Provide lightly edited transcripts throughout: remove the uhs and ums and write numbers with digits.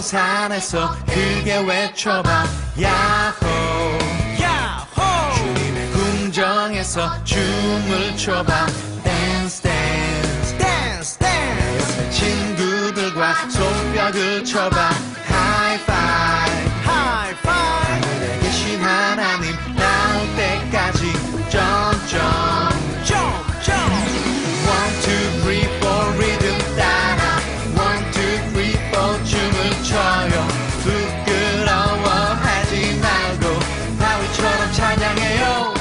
성산에서 크게 외쳐봐 야호 야호. 주님의 궁정에서 춤을 춰봐 댄스 댄스 댄스 댄스. 친구들과 손뼉을 쳐봐 하이파이브 하이파이브. 하늘에 계신 하나님 나올 때까지 점점 One, two, three, four, 리듬 따라 One, two, three, four, 춤을 춰요. 부끄러워하지 말고 다윗처럼 찬양해요.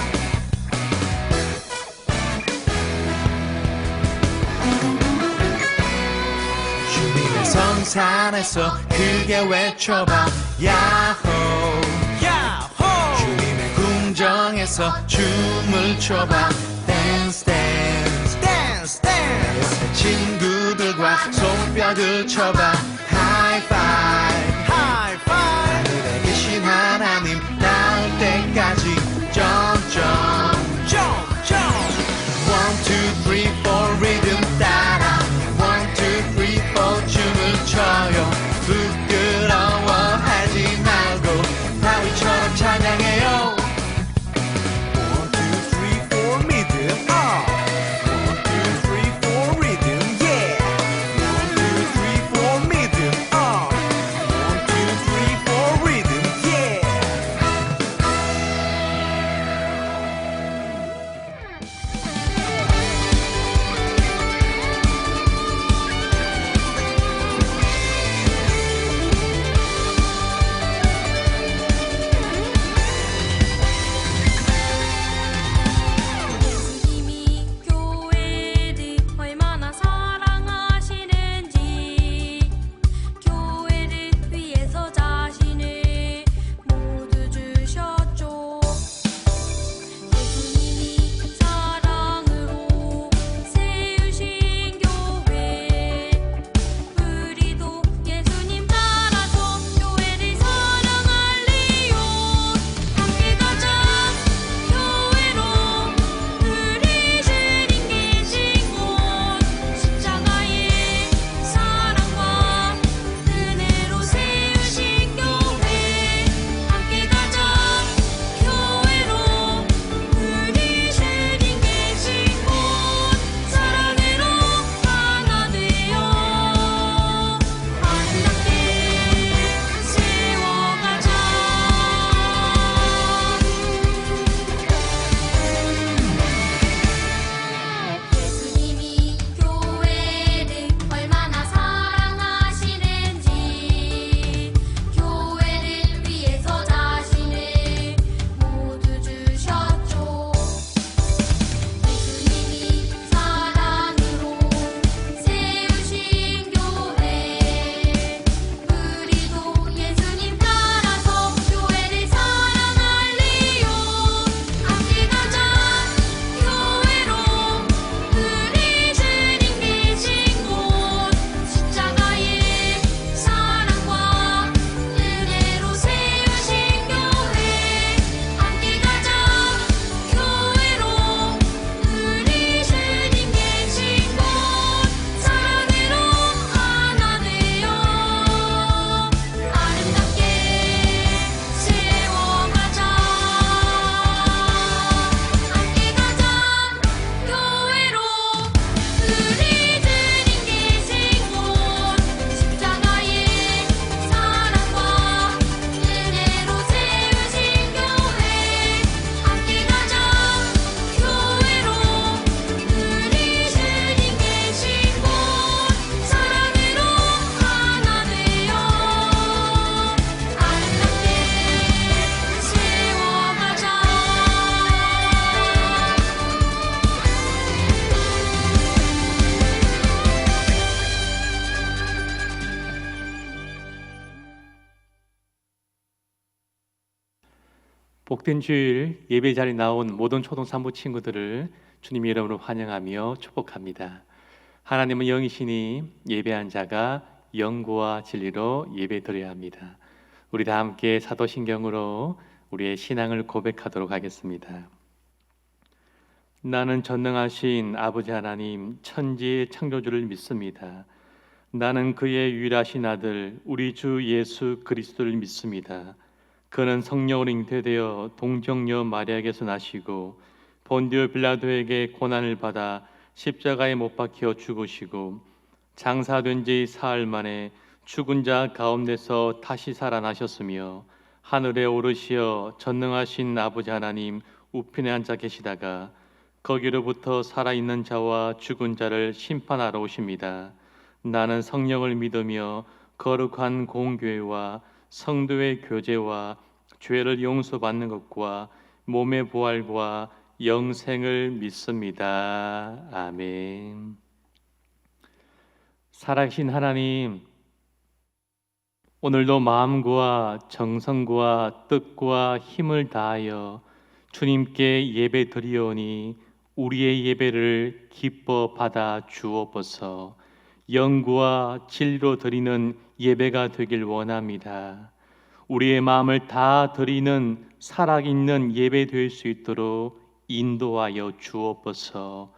주님의 성산에서 크게 외쳐봐 야호 야호. 주님의 궁정에서 춤을 춰봐 댄스 댄스 댄스 댄스. 친구들과 손뼉을 쳐봐 하이파이브 하이파이브. 하늘에 계신 하나님 나올 때까지 점점 One, two, three, four, 리듬 따라 One, two, three, four, 춤을 춰요. 부끄러워하지 말고 다윗처럼 찬양해요. One, two, three, four, 리듬 up. One, two, three, four, 리듬 yeah. One, two, three, four, 리듬 up. One, two, three, four, 리듬 yeah. 예수님이 교회를 얼마나 사랑하시는지 교회를 위해서 자신을 모두 주셨죠. 예수님이 사랑으로 세우신 교회 우리도 예수님 따라서 교회를 사랑할래요. 함께 가자 교회로 우리 주님 계신 곳 십자가의 사랑과 은혜로 세우신 교회 함께 가자 교회로 우리 주님 계신 곳 사랑으로 하나 되어 아름답게 세워가자. 예수님이 교회를 얼마나 사랑하시는지 교회를 위해서 자신을 모두 주셨죠. 예수님이 사랑으로 세우신 교회 우리도 예수님 따라서 교회를 사랑할래요. 함께 가자 교회로 우리 주님 계신 곳 십자가의 사랑과 은혜로 세우신 교회 함께 가자 교회로 우리 주님 계신 곳 사랑으로 하나 되어 아름답게 세워가자. 함께 가자 교회로 우리 주님 계신 곳 십자가의 사랑과 은혜로 세우신 교회 함께 가자 교회로 우리 주님 계신 곳 사랑으로 하나 되어 아름답게 세워가자. 복된 주일 예배 자리에 나온 모든 초등 산부 친구들을 주님의 이름으로 환영하며 축복합니다. 하나님은 영이시니 예배한 자가 영과 진리로 예배드려야 합니다. 우리 다 함께 사도신경으로 우리의 신앙을 고백하도록 하겠습니다. 나는 전능하신 아버지 하나님 천지의 창조주를 믿습니다. 나는 그의 유일하신 아들 우리 주 예수 그리스도를 믿습니다. 그는 성령으로 잉태되어 동정녀 마리아에게서 나시고 본디오 빌라도에게 고난을 받아 십자가에 못 박혀 죽으시고 장사된 지 사흘 만에 죽은 자 가운데서 다시 살아나셨으며 하늘에 오르시어 전능하신 아버지 하나님 우편에 앉아 계시다가 거기로부터 살아있는 자와 죽은 자를 심판하러 오십니다. 나는 성령을 믿으며 거룩한 공교회와 성도의 교제와 죄를 용서받는 것과 몸의 부활과 영생을 믿습니다. 아멘. 살아계신 하나님, 오늘도 마음과 정성과 뜻과 힘을 다하여 주님께 예배 드리오니 우리의 예배를 기뻐 받아 주옵소서. 영구와 진리로 드리는 예배가 되길 원합니다. 우리의 마음을 다 드리는 살아있는 예배 될 수 있도록 인도하여 주옵소서.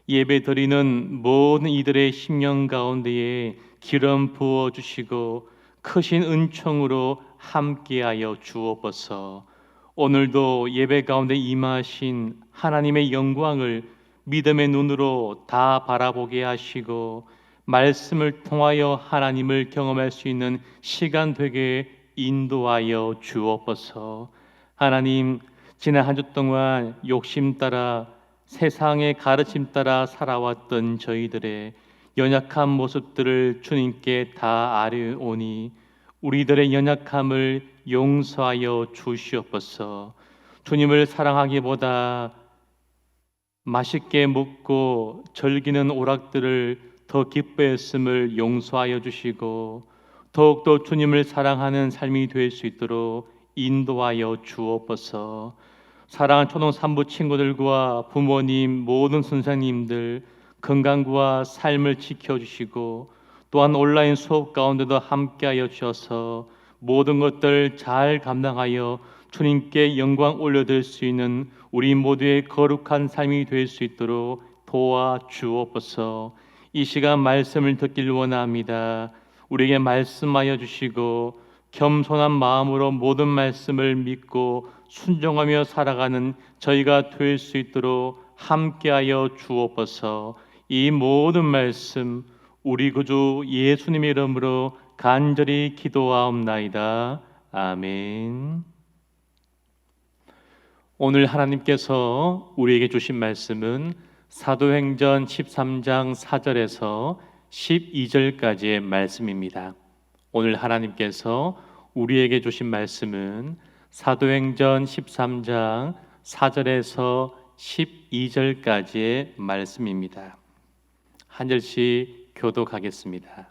예배 드리는 모든 이들의 심령 가운데에 기름 부어 주시고 크신 은총으로 함께하여 주옵소서. 오늘도 예배 가운데 임하신 하나님의 영광을 믿음의 눈으로 다 바라보게 하시고 말씀을 통하여 하나님을 경험할 수 있는 시간 되게 인도하여 주옵소서. 하나님, 지난 한 주 동안 욕심 따라 세상의 가르침 따라 살아왔던 저희들의 연약한 모습들을 주님께 다 아뢰오니 우리들의 연약함을 용서하여 주시옵소서. 주님을 사랑하기보다 맛있게 먹고 즐기는 오락들을 더 기뻐했음을 용서하여 주시고 더욱더 주님을 사랑하는 삶이 될 수 있도록 인도하여 주옵소서. 사랑하는 초등 3부 친구들과 부모님 모든 선생님들 건강과 삶을 지켜주시고 또한 온라인 수업 가운데도 함께하여 주셔서 모든 것들 잘 감당하여 주님께 영광 올려드릴 수 있는 우리 모두의 거룩한 삶이 될 수 있도록 도와주옵소서. 이 시간 말씀을 듣길 원합니다. 우리에게 말씀하여 주시고 겸손한 마음으로 모든 말씀을 믿고 순종하며 살아가는 저희가 될 수 있도록 함께하여 주옵소서. 이 모든 말씀 우리 구주 예수님의 이름으로 간절히 기도하옵나이다. 아멘. 오늘 하나님께서 우리에게 주신 말씀은 사도행전 13장 4절에서 12절까지의 말씀입니다. 오늘 하나님께서 우리에게 주신 말씀은 사도행전 13장 4절에서 12절까지의 말씀입니다. 한 절씩 교독하겠습니다.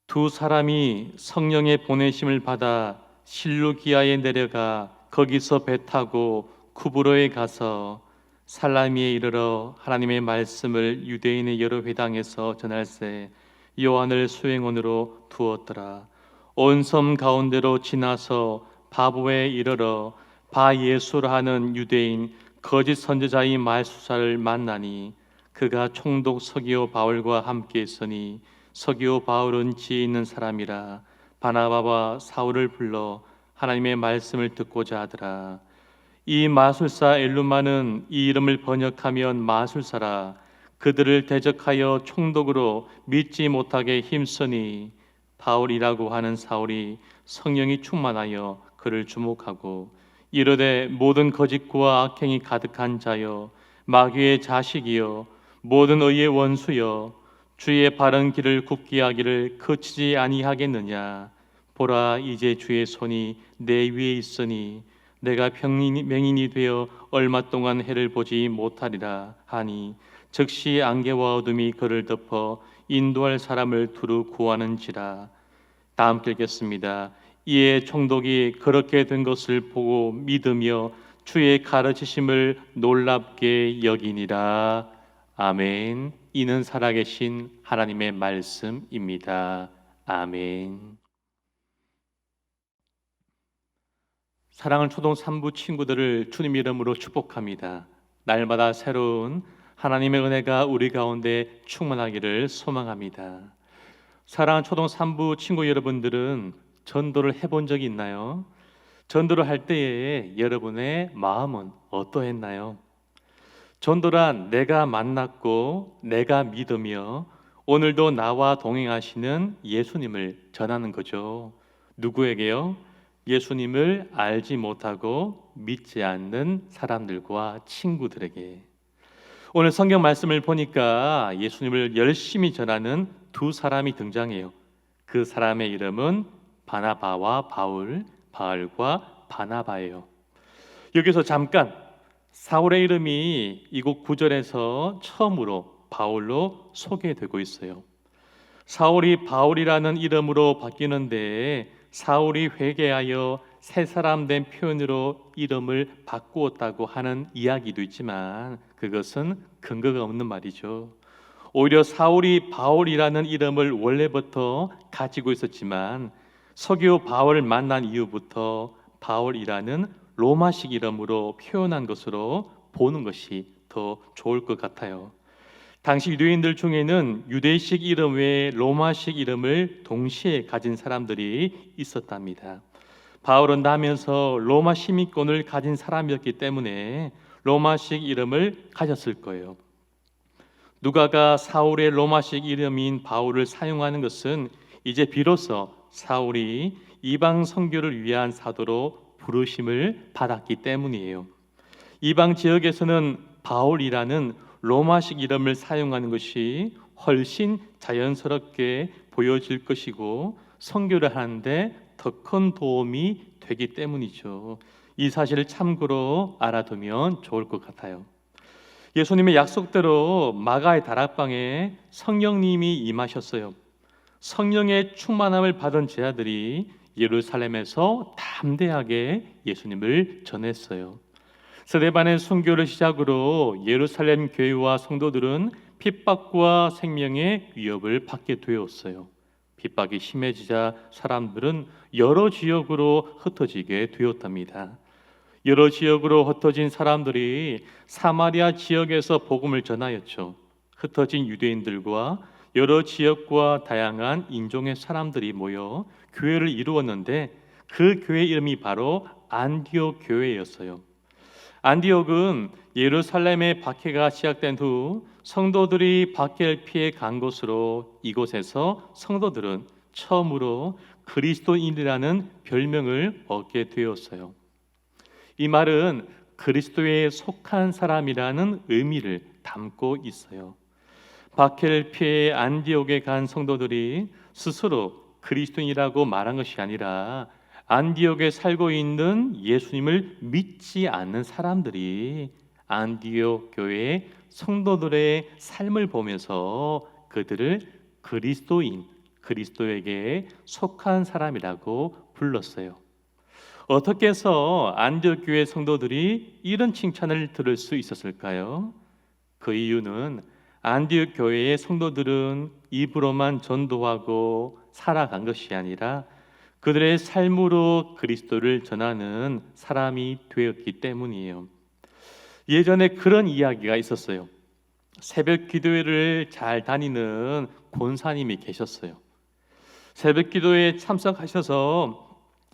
두 사람이 성령의 보내심을 받아 실루기아에 내려가 거기서 배 타고 쿠브로에 가서 살라미에 이르러 하나님의 말씀을 유대인의 여러 회당에서 전할세 요한을 수행원으로 두었더라. 온 섬 가운데로 지나서 바보에 이르러 바 예수라 하는 유대인 거짓 선지자의 말수사를 만나니 그가 총독 서기오 바울과 함께 있으니 서기오 바울은 지혜 있는 사람이라 바나바와 사울을 불러 하나님의 말씀을 듣고자 하더라. 이 마술사 엘루마는 이 이름을 번역하면 마술사라. 그들을 대적하여 총독으로 믿지 못하게 힘쓰니 바울이라고 하는 사울이 성령이 충만하여 그를 주목하고 이르되 모든 거짓과 악행이 가득한 자여 마귀의 자식이여 모든 의의 원수여 주의 바른 길을 굽게 하기를 그치지 아니하겠느냐. 보라 이제 주의 손이 내 위에 있으니 내가 맹인이 되어 얼마 동안 해를 보지 못하리라 하니 즉시 안개와 어둠이 그를 덮어 인도할 사람을 두루 구하는지라. 다 함께 읽겠습니다. 이에 총독이 그렇게 된 것을 보고 믿으며 주의 가르치심을 놀랍게 여기니라. 아멘. 이는 살아계신 하나님의 말씀입니다. 아멘. 사랑하는 초등 3부 친구들을 주님 이름으로 축복합니다. 날마다 새로운 하나님의 은혜가 우리 가운데 충만하기를 소망합니다. 사랑하는 초등 3부 친구 여러분들은 전도를 해본 적이 있나요? 전도를 할 때에 여러분의 마음은 어떠했나요? 전도란 내가 만났고 내가 믿으며 오늘도 나와 동행하시는 예수님을 전하는 거죠. 누구에게요? 예수님을 알지 못하고 믿지 않는 사람들과 친구들에게. 오늘 성경 말씀을 보니까 예수님을 열심히 전하는 두 사람이 등장해요. 그 사람의 이름은 바나바와 바울, 바울과 바나바예요. 여기서 잠깐 사울의 이름이 이곳 9절에서 처음으로 바울로 소개되고 있어요. 사울이 바울이라는 이름으로 바뀌는데 사울이 회개하여 새 사람 된 표현으로 이름을 바꾸었다고 하는 이야기도 있지만 그것은 근거가 없는 말이죠. 오히려 사울이 바울이라는 이름을 원래부터 가지고 있었지만 서기오 바울을 만난 이후부터 바울이라는 로마식 이름으로 표현한 것으로 보는 것이 더 좋을 것 같아요. 당시 유대인들 중에는 유대식 이름 외에 로마식 이름을 동시에 가진 사람들이 있었답니다. 바울은 나면서 로마 시민권을 가진 사람이었기 때문에 로마식 이름을 가졌을 거예요. 누가가 사울의 로마식 이름인 바울을 사용하는 것은 이제 비로소 사울이 이방 선교를 위한 사도로 부르심을 받았기 때문이에요. 이방 지역에서는 바울이라는 로마식 이름을 사용하는 것이 훨씬 자연스럽게 보여질 것이고 선교를 하는데 더 큰 도움이 되기 때문이죠. 이 사실을 참고로 알아두면 좋을 것 같아요. 예수님의 약속대로 마가의 다락방에 성령님이 임하셨어요. 성령의 충만함을 받은 제자들이 예루살렘에서 담대하게 예수님을 전했어요. 스데반의 순교를 시작으로 예루살렘 교회와 성도들은 핍박과 생명의 위협을 받게 되었어요. 핍박이 심해지자 사람들은 여러 지역으로 흩어지게 되었답니다. 여러 지역으로 흩어진 사람들이 사마리아 지역에서 복음을 전하였죠. 흩어진 유대인들과 여러 지역과 다양한 인종의 사람들이 모여 교회를 이루었는데 그 교회 이름이 바로 안디옥 교회였어요. 안디옥은 예루살렘의 박해가 시작된 후 성도들이 박해를 피해 간 곳으로 이곳에서 성도들은 처음으로 그리스도인이라는 별명을 얻게 되었어요. 이 말은 그리스도에 속한 사람이라는 의미를 담고 있어요. 박해를 피해 안디옥에 간 성도들이 스스로 그리스도인이라고 말한 것이 아니라 안디옥에 살고 있는 예수님을 믿지 않는 사람들이 안디옥 교회의 성도들의 삶을 보면서 그들을 그리스도인, 그리스도에게 속한 사람이라고 불렀어요. 어떻게 해서 안디옥 교회 성도들이 이런 칭찬을 들을 수 있었을까요? 그 이유는 안디옥 교회의 성도들은 입으로만 전도하고 살아간 것이 아니라 그들의 삶으로 그리스도를 전하는 사람이 되었기 때문이에요. 예전에 그런 이야기가 있었어요. 새벽 기도회를 잘 다니는 권사님이 계셨어요. 새벽 기도회에 참석하셔서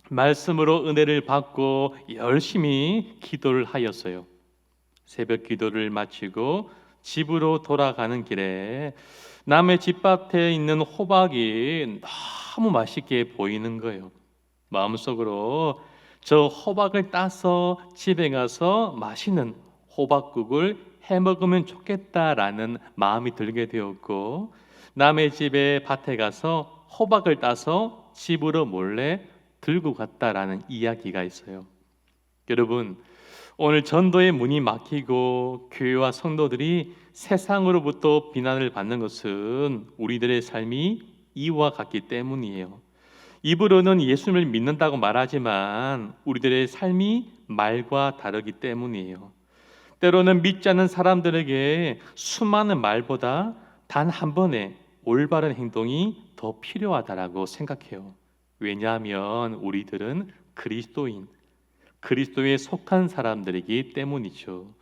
말씀으로 은혜를 받고 열심히 기도를 하였어요. 새벽 기도를 마치고 집으로 돌아가는 길에 남의 집밭에 있는 호박이 너무 맛있게 보이는 거예요. 마음속으로 저 호박을 따서 집에 가서 맛있는 호박국을 해 먹으면 좋겠다라는 마음이 들게 되었고 남의 집에 밭에 가서 호박을 따서 집으로 몰래 들고 갔다라는 이야기가 있어요. 여러분, 오늘 전도의 문이 막히고 교회와 성도들이 세상으로부터 비난을 받는 것은 우리들의 삶이 이와 같기 때문이에요. 입으로는 예수님을 믿는다고 말하지만 우리들의 삶이 말과 다르기 때문이에요. 때로는 믿지 않는 사람들에게 수많은 말보다 단 한 번의 올바른 행동이 더 필요하다라고 생각해요. 왜냐하면 우리들은 그리스도인, 그리스도에 속한 사람들이기 때문이죠.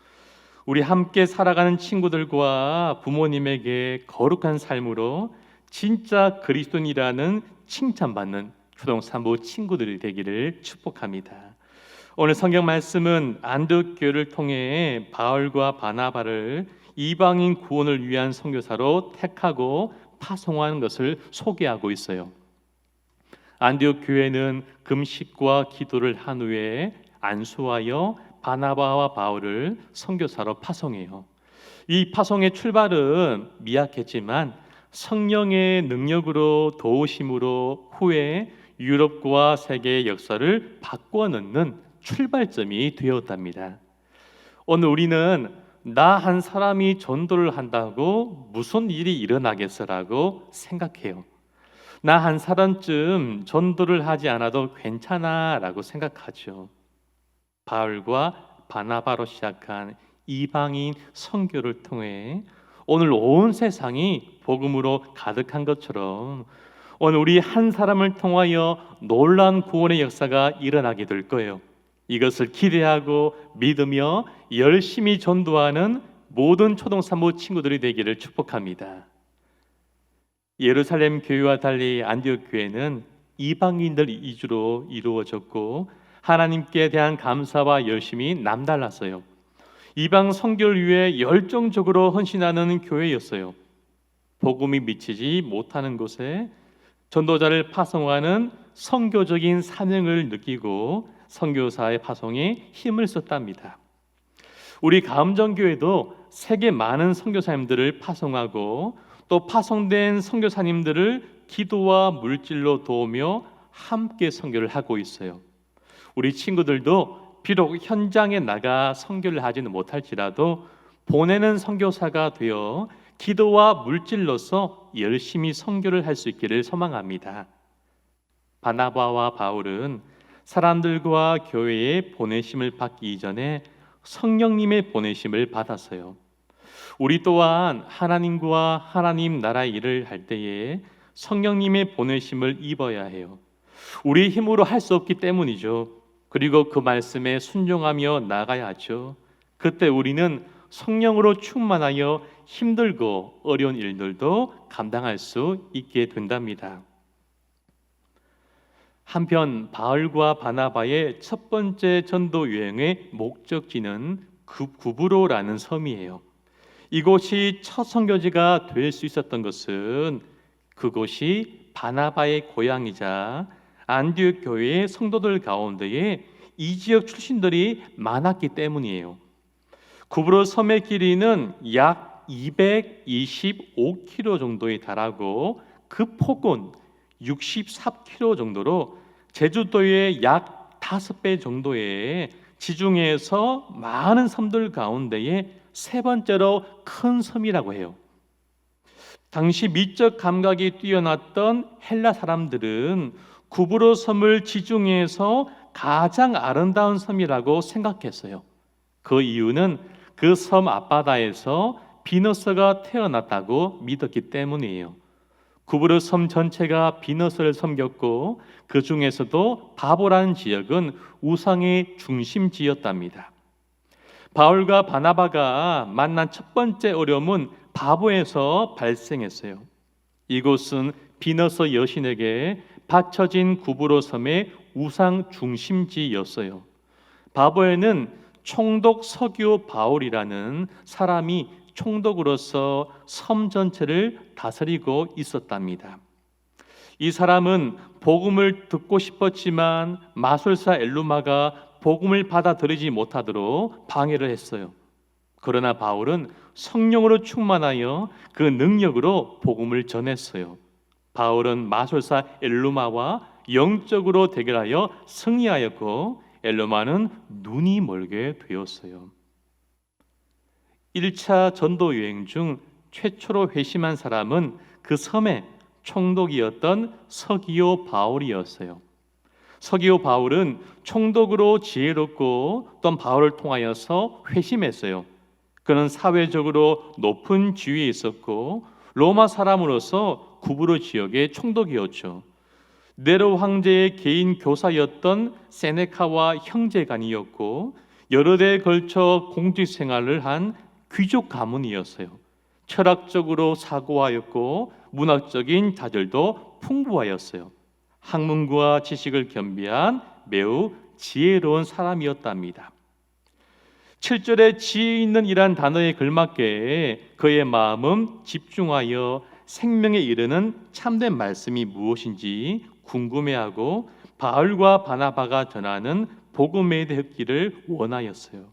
우리 함께 살아가는 친구들과 부모님에게 거룩한 삶으로 진짜 그리스도인이라는 칭찬받는 초등산부 친구들이 되기를 축복합니다. 오늘 성경 말씀은 안디옥 교회를 통해 바울과 바나바를 이방인 구원을 위한 선교사로 택하고 파송하는 것을 소개하고 있어요. 안디옥 교회는 금식과 기도를 한 후에 안수하여 바나바와 바울을 선교사로 파송해요. 이 파송의 출발은 미약했지만 성령의 능력으로 도우심으로 후에 유럽과 세계의 역사를 바꿔 넣는 출발점이 되었답니다. 오늘 우리는 나 한 사람이 전도를 한다고 무슨 일이 일어나겠어라고 생각해요. 나 한 사람쯤 전도를 하지 않아도 괜찮아라고 생각하죠. 바울과 바나바로 시작한 이방인 선교를 통해 오늘 온 세상이 복음으로 가득한 것처럼 오늘 우리 한 사람을 통하여 놀라운 구원의 역사가 일어나게 될 거예요. 이것을 기대하고 믿으며 열심히 전도하는 모든 초등산부 친구들이 되기를 축복합니다. 예루살렘 교회와 달리 안디옥 교회는 이방인들 위주로 이루어졌고 하나님께 대한 감사와 열심이 남달랐어요. 이방 선교를 위해 열정적으로 헌신하는 교회였어요. 복음이 미치지 못하는 곳에 전도자를 파송하는 선교적인 사명을 느끼고 선교사의 파송에 힘을 썼답니다. 우리 가음정교회도 세계 많은 선교사님들을 파송하고 또 파송된 선교사님들을 기도와 물질로 도우며 함께 선교를 하고 있어요. 우리 친구들도 비록 현장에 나가 선교를 하지는 못할지라도 보내는 선교사가 되어 기도와 물질로서 열심히 선교를 할 수 있기를 소망합니다. 바나바와 바울은 사람들과 교회의 보내심을 받기 이전에 성령님의 보내심을 받았어요. 우리 또한 하나님과 하나님 나라의 일을 할 때에 성령님의 보내심을 입어야 해요. 우리 힘으로 할 수 없기 때문이죠. 그리고 그 말씀에 순종하며 나가야 하죠. 그때 우리는 성령으로 충만하여 힘들고 어려운 일들도 감당할 수 있게 된답니다. 한편 바울과 바나바의 첫 번째 전도 여행의 목적지는 구브로라는 섬이에요. 이곳이 첫 선교지가 될 수 있었던 것은 그곳이 바나바의 고향이자 안디옥 교회의 성도들 가운데에 이 지역 출신들이 많았기 때문이에요. 구브로 섬의 길이는 약 225km 정도에 달하고 그 폭은 64km 정도로 제주도의 약 5배 정도의 지중해에서 많은 섬들 가운데에 세 번째로 큰 섬이라고 해요. 당시 미적 감각이 뛰어났던 헬라 사람들은 구브로 섬을 지중해에서 가장 아름다운 섬이라고 생각했어요. 그 이유는 그 섬 앞바다에서 비너스가 태어났다고 믿었기 때문이에요. 구브로 섬 전체가 비너스를 섬겼고 그 중에서도 바보라는 지역은 우상의 중심지였답니다. 바울과 바나바가 만난 첫 번째 어려움은 바보에서 발생했어요. 이곳은 비너스 여신에게 바쳐진 구브로 섬의 우상 중심지였어요. 바보에는 총독 서기오 바울이라는 사람이 총독으로서 섬 전체를 다스리고 있었답니다. 이 사람은 복음을 듣고 싶었지만 마술사 엘루마가 복음을 받아들이지 못하도록 방해를 했어요. 그러나 바울은 성령으로 충만하여 그 능력으로 복음을 전했어요. 바울은 마술사 엘루마와 영적으로 대결하여 승리하였고 엘루마는 눈이 멀게 되었어요. 1차 전도 여행 중 최초로 회심한 사람은 그 섬의 총독이었던 서기오 바울이었어요. 서기오 바울은 총독으로 지혜롭고 또 바울을 통하여서 회심했어요. 그는 사회적으로 높은 지위에 있었고 로마 사람으로서 구브로 지역의 총독이었죠. 네로 황제의 개인 교사였던 세네카와 형제간이었고 여러 대에 걸쳐 공직 생활을 한 귀족 가문이었어요. 철학적으로 사고하였고 문학적인 자질도 풍부하였어요. 학문과 지식을 겸비한 매우 지혜로운 사람이었답니다. 7절에 지혜 있는 이란 단어에 걸맞게 그의 마음은 집중하여 생명에 이르는 참된 말씀이 무엇인지 궁금해하고 바울과 바나바가 전하는 복음에 듣기를 원하였어요.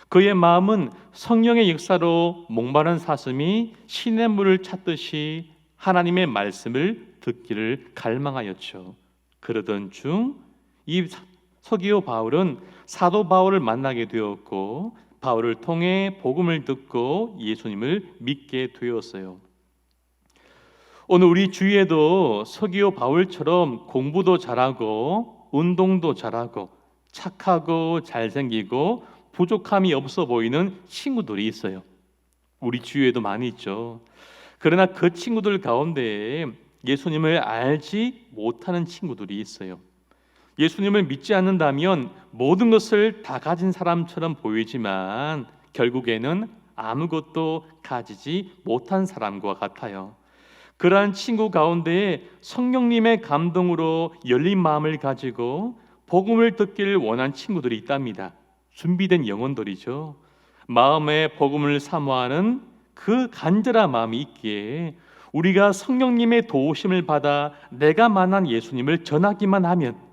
그의 마음은 성령의 역사로 목마른 사슴이 신의 물을 찾듯이 하나님의 말씀을 듣기를 갈망하였죠. 그러던 중 이 서기오 바울은 사도 바울을 만나게 되었고 바울을 통해 복음을 듣고 예수님을 믿게 되었어요. 오늘 우리 주위에도 서기오 바울처럼 공부도 잘하고 운동도 잘하고 착하고 잘생기고 부족함이 없어 보이는 친구들이 있어요. 우리 주위에도 많이 있죠. 그러나 그 친구들 가운데 예수님을 알지 못하는 친구들이 있어요. 예수님을 믿지 않는다면 모든 것을 다 가진 사람처럼 보이지만 결국에는 아무것도 가지지 못한 사람과 같아요. 그러한 친구 가운데 성령님의 감동으로 열린 마음을 가지고 복음을 듣기를 원한 친구들이 있답니다. 준비된 영혼들이죠. 마음에 복음을 사모하는 그 간절한 마음이 있기에 우리가 성령님의 도우심을 받아 내가 만난 예수님을 전하기만 하면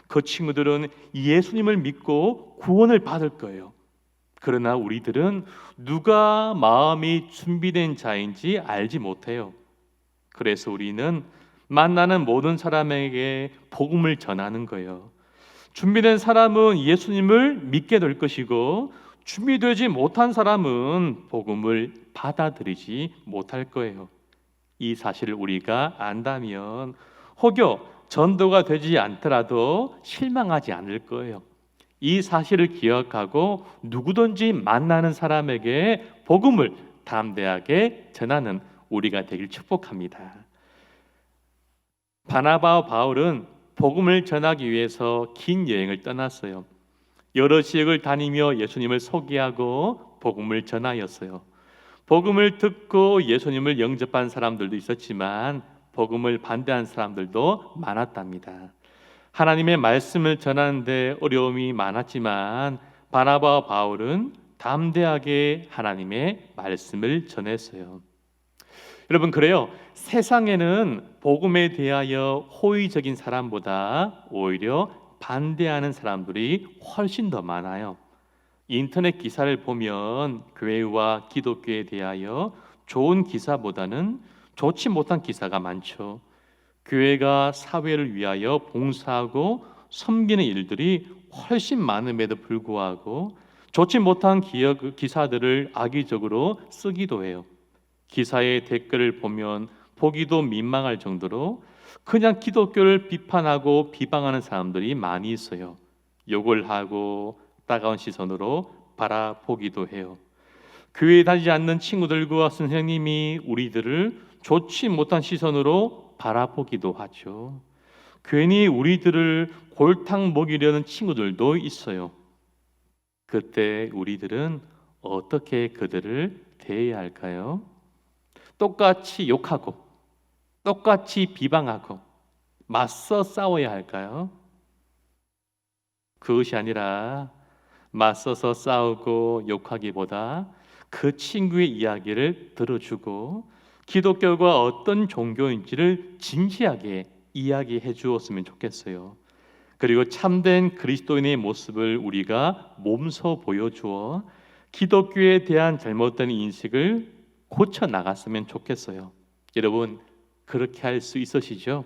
그 친구들은 예수님을 믿고 구원을 받을 거예요. 그러나 우리들은 누가 마음이 준비된 자인지 알지 못해요. 그래서 우리는 만나는 모든 사람에게 복음을 전하는 거예요. 준비된 사람은 예수님을 믿게 될 것이고 준비되지 못한 사람은 복음을 받아들이지 못할 거예요. 이 사실을 우리가 안다면 혹여 전도가 되지 않더라도 실망하지 않을 거예요. 이 사실을 기억하고 누구든지 만나는 사람에게 복음을 담대하게 전하는 우리가 되길 축복합니다. 바나바와 바울은 복음을 전하기 위해서 긴 여행을 떠났어요. 여러 지역을 다니며 예수님을 소개하고 복음을 전하였어요. 복음을 듣고 예수님을 영접한 사람들도 있었지만 복음을 반대한 사람들도 많았답니다. 하나님의 말씀을 전하는데 어려움이 많았지만 바나바와 바울은 담대하게 하나님의 말씀을 전했어요. 여러분, 그래요. 세상에는 복음에 대하여 호의적인 사람보다 오히려 반대하는 사람들이 훨씬 더 많아요. 인터넷 기사를 보면 교회와 기독교에 대하여 좋은 기사보다는 좋지 못한 기사가 많죠. 교회가 사회를 위하여 봉사하고 섬기는 일들이 훨씬 많음에도 불구하고 좋지 못한 기사들을 악의적으로 쓰기도 해요. 기사의 댓글을 보면 보기도 민망할 정도로 그냥 기독교를 비판하고 비방하는 사람들이 많이 있어요. 욕을 하고 따가운 시선으로 바라보기도 해요. 교회에 다니지 않는 친구들과 선생님이 우리들을 좋지 못한 시선으로 바라보기도 하죠. 괜히 우리들을 골탕 먹이려는 친구들도 있어요. 그때 우리들은 어떻게 그들을 대해야 할까요? 똑같이 욕하고 똑같이 비방하고 맞서 싸워야 할까요? 그것이 아니라 맞서서 싸우고 욕하기보다 그 친구의 이야기를 들어주고 기독교가 어떤 종교인지를 진지하게 이야기해 주었으면 좋겠어요. 그리고 참된 그리스도인의 모습을 우리가 몸소 보여주어 기독교에 대한 잘못된 인식을 고쳐 나갔으면 좋겠어요. 여러분, 그렇게 할 수 있으시죠?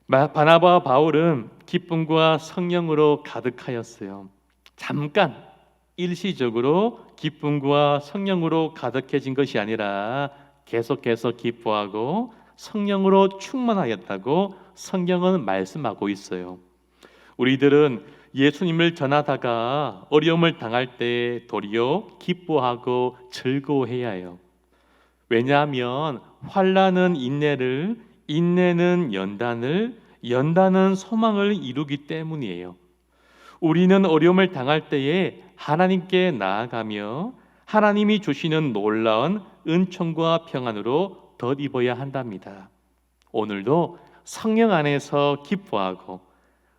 바나바와 바울은 기쁨과 성령으로 가득하였어요. 잠깐 일시적으로 기쁨과 성령으로 가득해진 것이 아니라 계속해서 기뻐하고 성령으로 충만하였다고 성경은 말씀하고 있어요. 우리들은 예수님을 전하다가 어려움을 당할 때 도리어 기뻐하고 즐거워해야 해요. 왜냐하면 환난은 인내를, 인내는 연단을, 연단은 소망을 이루기 때문이에요. 우리는 어려움을 당할 때에 하나님께 나아가며 하나님이 주시는 놀라운 은총과 평안으로 덧입어야 한답니다. 오늘도 성령 안에서 기뻐하고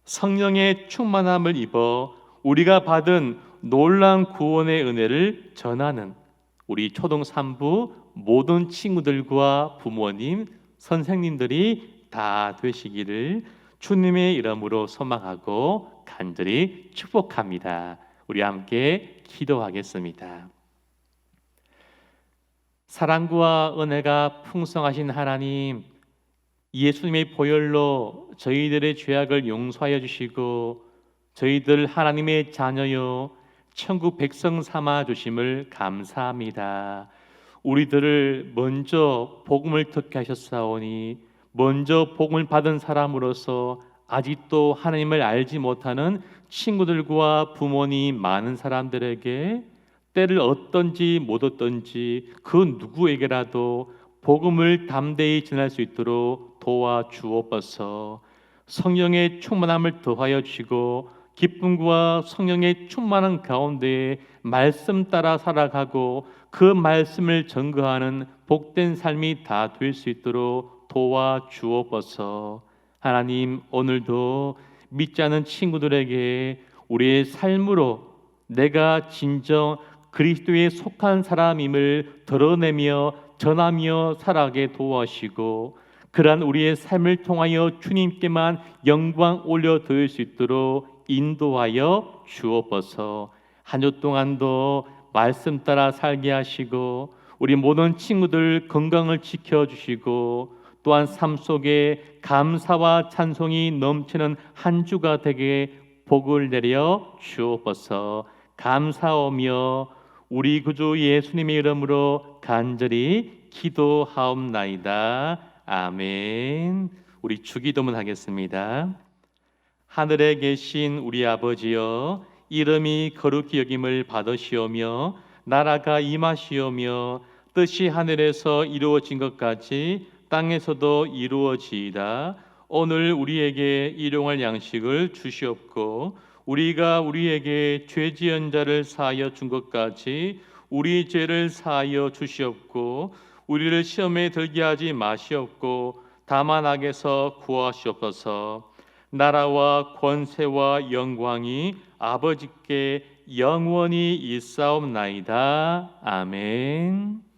성령의 충만함을 입어 우리가 받은 놀라운 구원의 은혜를 전하는 우리 초등 3부 모든 친구들과 부모님, 선생님들이 다 되시기를 주님의 이름으로 소망하고 간절히 축복합니다. 우리 함께 기도하겠습니다. 사랑과 은혜가 풍성하신 하나님, 예수님의 보혈로 저희들의 죄악을 용서하여 주시고 저희들 하나님의 자녀요 천국 백성 삼아 주심을 감사합니다. 우리들을 먼저 복음을 듣게 하셨사오니 먼저 복음을 받은 사람으로서 아직도 하나님을 알지 못하는 친구들과 부모님 많은 사람들에게 때를 얻든지 못 얻든지 그 누구에게라도 복음을 담대히 전할 수 있도록 도와주옵소서. 성령의 충만함을 더하여 주시고 기쁨과 성령의 충만한 가운데 말씀 따라 살아가고 그 말씀을 전거하는 복된 삶이 다 될 수 있도록 도와주옵소서. 하나님, 오늘도 믿지 않은 친구들에게 우리의 삶으로 내가 진정 그리스도에 속한 사람임을 드러내며 전하며 살아가게 도와주시고 그러한 우리의 삶을 통하여 주님께만 영광 올려 드릴 수 있도록 인도하여 주옵소서. 한 주 동안도 말씀 따라 살게 하시고 우리 모든 친구들 건강을 지켜주시고 또한 삶 속에 감사와 찬송이 넘치는 한 주가 되게 복을 내려 주옵소서. 감사하며 우리 구주 예수님의 이름으로 간절히 기도하옵나이다. 아멘. 우리 주기도문 하겠습니다. 하늘에 계신 우리 아버지여, 이름이 거룩히 여김을 받으시오며 나라가 임하시오며 뜻이 하늘에서 이루어진 것 같이 땅에서도 이루어지이다. 오늘 우리에게 일용할 양식을 주시옵고 우리가 우리에게 죄 지은 자를 사하여 준 것 같이 우리 죄를 사하여 주시옵고 우리를 시험에 들게 하지 마시옵고 다만 악에서 구하시옵소서. 나라와 권세와 영광이 아버지께 영원히 있사옵나이다. 아멘.